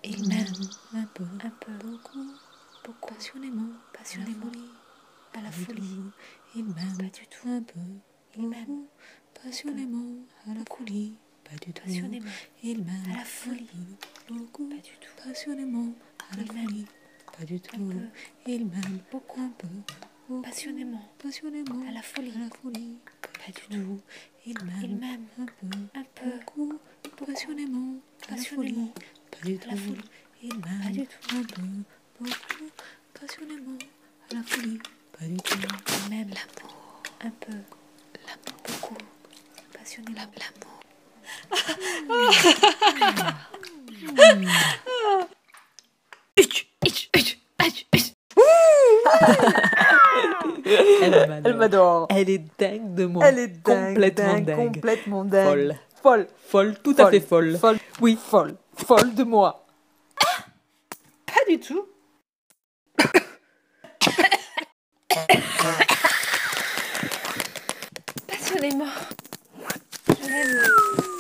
Il m'aime un peu, beaucoup, passionnément, à la folie. Il m'aime Pas du tout. un peu, Il m'aime passionnément, à la folie. Pas du tout. passionnément Il m'aime à la folie. un peu, beaucoup, Pas du tout. passionnément, à la Il m'aime folie. Pas du tout. peu, Il m'aime beaucoup, un peu, beaucoup, passionnément passionnément, à la folie. Pas du tout. Il Il m'aime m'aime un peu, un peu, beaucoup, passionnément, à la passionnément folie. Pas du à la tout. folie. Il Pas m'aime du tout. un peu, beaucoup, passionnément, à la folie. Pas du tout. Il m'aime L'amour, un peu, l'amour, beaucoup, passionnément. l'amour. Elle m'adore. Elle est dingue de moi. Elle est dingue, complètement dingue. Folle, tout à fait folle. Oui, folle de moi. Pas du tout. Passionnément. Je l'aime.